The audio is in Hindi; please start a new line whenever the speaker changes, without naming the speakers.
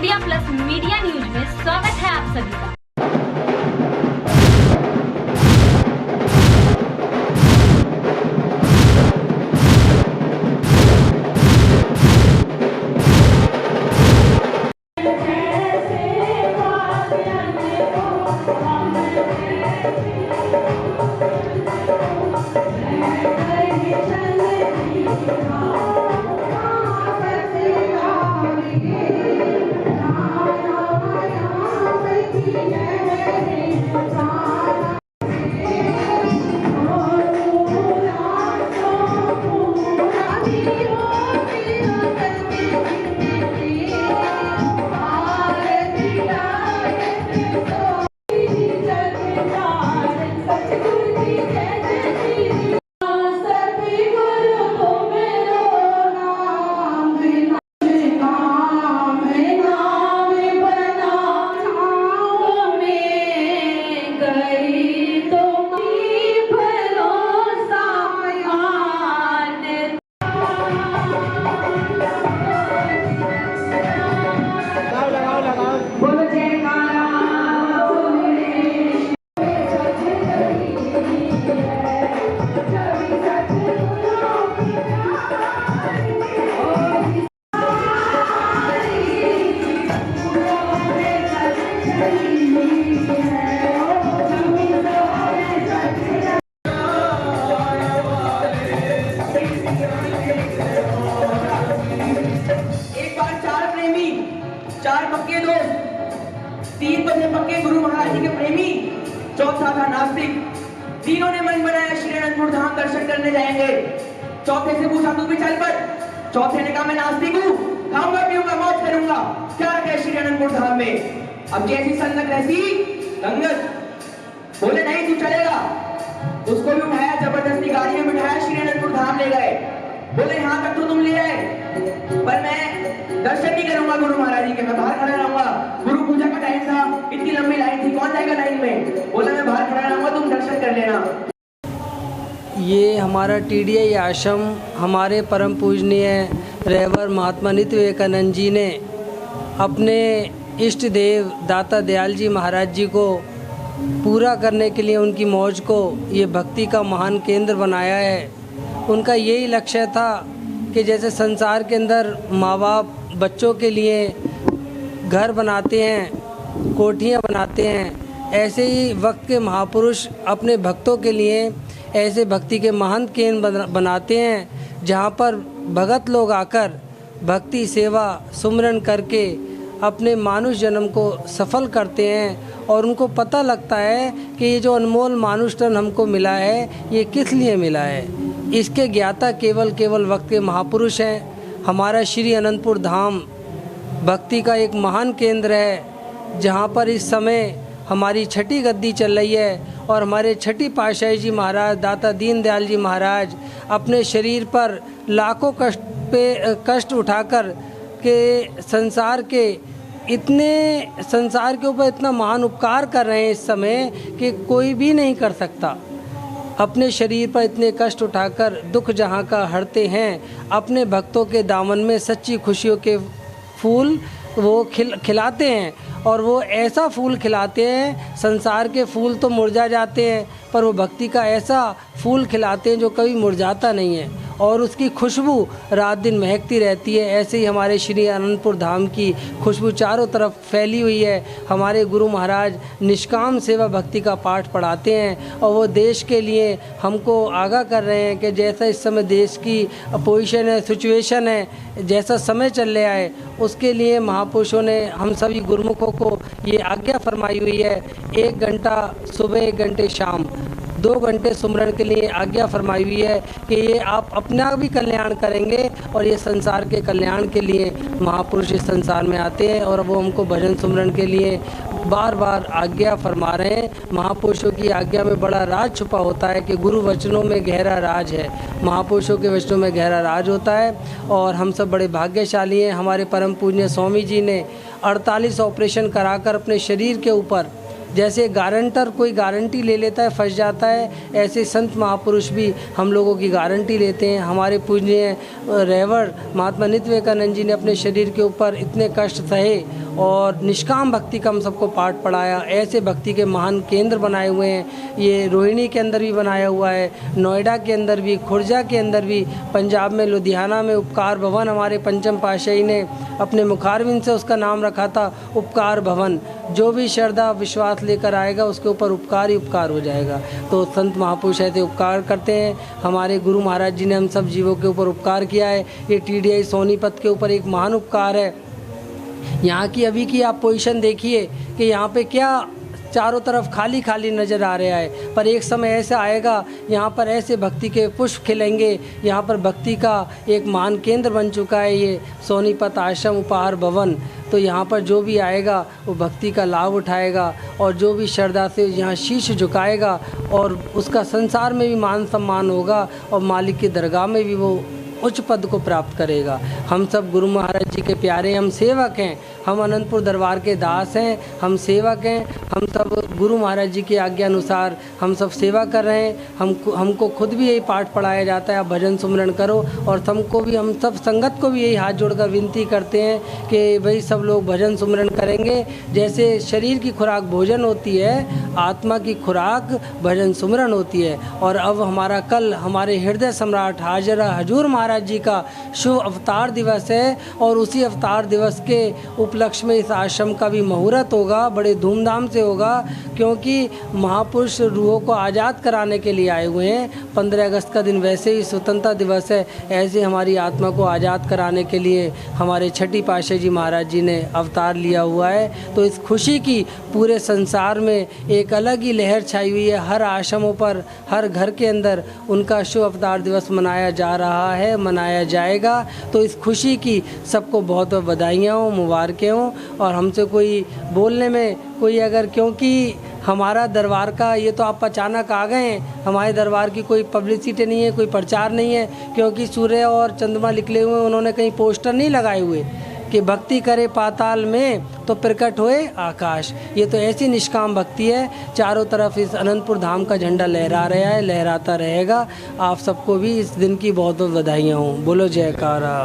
इंडिया प्लस मीडिया न्यूज में स्वागत है आप सभी का।
चार पक्के दोस्त, तीन बने पक्के गुरु महाराज जी के प्रेमी, चौथा था नास्तिक। तीनों ने मन बनाया श्री अनंतपुर धाम दर्शन करने जाएंगे। चौथे से पूछा तू भी चल पड़। चौथे ने कहा मैं नास्तिक हूँ, खाऊंगा पीऊंगा मौज करूंगा, क्या रखे श्री अनंतपुर धाम में। अब जैसी संगत ऐसी संगत, बोले नहीं तू चलेगा। उसको भी उठाया, जबरदस्ती गाड़ी में बिठाया, श्री अनंतपुर धाम ले गए। बोले यहाँ तक तो तुम ले आए, पर मैं दर्शन नहीं करूंगा गुरु महाराज जी के, मैं बाहर खड़ा रहूंगा। गुरु पूजा का टाइम था, इतनी लंबी लाइन थी, कौन जाएगा लाइन में। बोला मैं बाहर खड़ा रहूंगा, तुम दर्शन कर लेना।
ये हमारा टीडीआई आश्रम हमारे परम पूजनीय रहवर महात्मा नित्य विवेकानंद जी ने अपने इष्ट देव दाता दयाल जी महाराज जी को पूरा करने के लिए, उनकी मौज को ये भक्ति का महान केंद्र बनाया है। उनका यही लक्ष्य था कि जैसे संसार के अंदर माँ बाप बच्चों के लिए घर बनाते हैं, कोठियाँ बनाते हैं, ऐसे ही वक्त के महापुरुष अपने भक्तों के लिए ऐसे भक्ति के महान केंद्र बनाते हैं, जहाँ पर भगत लोग आकर भक्ति सेवा सुमरन करके अपने मानुष जन्म को सफल करते हैं। और उनको पता लगता है कि ये जो अनमोल मानुष तन हमको मिला है, ये किस लिए मिला है। इसके ज्ञाता केवल वक्त के महापुरुष हैं। हमारा श्री अनंतपुर धाम भक्ति का एक महान केंद्र है, जहाँ पर इस समय हमारी छठी गद्दी चल रही है। और हमारे छठी पातशाही जी महाराज दाता दीन दयाल जी महाराज अपने शरीर पर लाखों कष्ट उठाकर के संसार के ऊपर इतना महान उपकार कर रहे हैं इस समय कि कोई भी नहीं कर सकता। अपने शरीर पर इतने कष्ट उठाकर दुख जहाँ का हरते हैं, अपने भक्तों के दामन में सच्ची खुशियों के फूल वो खिलाते हैं। और वो ऐसा फूल खिलाते हैं, संसार के फूल तो मुरझा जाते हैं, पर वो भक्ति का ऐसा फूल खिलाते हैं जो कभी मुरझाता नहीं है और उसकी खुशबू रात दिन महकती रहती है। ऐसे ही हमारे श्री अनंतपुर धाम की खुशबू चारों तरफ फैली हुई है। हमारे गुरु महाराज निष्काम सेवा भक्ति का पाठ पढ़ाते हैं और वो देश के लिए हमको आगाह कर रहे हैं कि जैसा इस समय देश की पोजीशन है, सिचुएशन है, जैसा समय चल रहा है, उसके लिए महापुरुषों ने हम सभी गुरुमुखों को ये आज्ञा फरमाई हुई है। 1 घंटा सुबह, 1 घंटे शाम, 2 घंटे सुमरन के लिए आज्ञा फरमाई हुई है कि ये आप अपना भी कल्याण करेंगे और ये संसार के कल्याण के लिए महापुरुष इस संसार में आते हैं। और वो हमको भजन सुमरन के लिए बार बार आज्ञा फरमा रहे हैं। महापुरुषों की आज्ञा में बड़ा राज छुपा होता है कि गुरु वचनों में गहरा राज है, महापुरुषों के वचनों में गहरा राज होता है। और हम सब बड़े भाग्यशाली हैं। हमारे परम पूज्य स्वामी जी ने 48 ऑपरेशन कराकर अपने शरीर के ऊपर, जैसे गारंटर कोई गारंटी ले लेता है फंस जाता है, ऐसे संत महापुरुष भी हम लोगों की गारंटी लेते हैं। हमारे पूज्य रहवर महात्मा नित्य विवेकानंद जी ने अपने शरीर के ऊपर इतने कष्ट सहे और निष्काम भक्ति का हम सबको पाठ पढ़ाया। ऐसे भक्ति के महान केंद्र बनाए हुए हैं। ये रोहिणी के अंदर भी बनाया हुआ है, नोएडा के अंदर भी, खुर्जा के अंदर भी, पंजाब में लुधियाना में उपकार भवन हमारे पंचम पातशाही ने अपने मुखारविंद से उसका नाम रखा था उपकार भवन। जो भी श्रद्धा विश्वास लेकर आएगा उसके ऊपर उपकार ही उपकार हो जाएगा। तो संत महापुरुष ऐसे उपकार करते हैं। हमारे गुरु महाराज जी ने हम सब जीवों के ऊपर उपकार किया है। ये TDI सोनीपत के ऊपर एक महान उपकार है। यहाँ की अभी की आप पोजीशन देखिए कि यहाँ पे क्या चारों तरफ खाली खाली नज़र आ रहा है, पर एक समय ऐसा आएगा यहाँ पर ऐसे भक्ति के पुष्प खिलेंगे। यहाँ पर भक्ति का एक महान केंद्र बन चुका है ये सोनीपत आश्रम उपहार भवन। तो यहाँ पर जो भी आएगा वो भक्ति का लाभ उठाएगा और जो भी श्रद्धा से यहाँ शीश झुकाएगा और उसका संसार में भी मान सम्मान होगा और मालिक की दरगाह में भी वो उच्च पद को प्राप्त करेगा। हम सब गुरु महाराज जी के प्यारे, हम सेवक हैं, हम अनंतपुर दरबार के दास हैं, हम सेवक हैं। हम सब गुरु महाराज जी की आज्ञा अनुसार हम सब सेवा कर रहे हैं। हमको खुद भी यही पाठ पढ़ाया जाता है, आप भजन सुमरण करो। और हमको भी, हम सब संगत को भी यही हाथ जोड़कर विनती करते हैं कि भाई सब लोग भजन सुमरण करेंगे। जैसे शरीर की खुराक भोजन होती है, आत्मा की खुराक भजन सुमरण होती है। और अब हमारा कल हमारे हृदय सम्राट हाजरा हजूर महाराज जी का शुभ अवतार दिवस है और उसी अवतार दिवस के उपलक्ष्य में इस आश्रम का भी मुहूर्त होगा, बड़े धूमधाम से होगा, क्योंकि महापुरुष रूहों को आज़ाद कराने के लिए आए हुए हैं। 15 अगस्त का दिन वैसे ही स्वतंत्रता दिवस है, ऐसे हमारी आत्मा को आज़ाद कराने के लिए हमारे छठी पातशाही जी महाराज जी ने अवतार लिया हुआ है। तो इस खुशी की पूरे संसार में एक अलग ही लहर छाई हुई है। हर आश्रमों पर, हर घर के अंदर उनका शुभ अवतार दिवस मनाया जा रहा है, मनाया जाएगा। तो इस खुशी की सबको बहुत बहुत बधाइयाँ हों, मुबारकें हों। और हमसे कोई बोलने में कोई अगर, क्योंकि हमारा दरबार का ये तो आप अचानक आ गए हैं, हमारे दरबार की कोई पब्लिसिटी नहीं है, कोई प्रचार नहीं है, क्योंकि सूर्य और चंद्रमा निकले हुए, उन्होंने कहीं पोस्टर नहीं लगाए हुए कि भक्ति करे पाताल में तो प्रकट होए आकाश। ये तो ऐसी निष्काम भक्ति है, चारों तरफ इस अनंतपुर धाम का झंडा लहरा रहा है, लहराता रहेगा। आप सबको भी इस दिन की बहुत बहुत बधाइयाँ हों। बोलो जयकारा।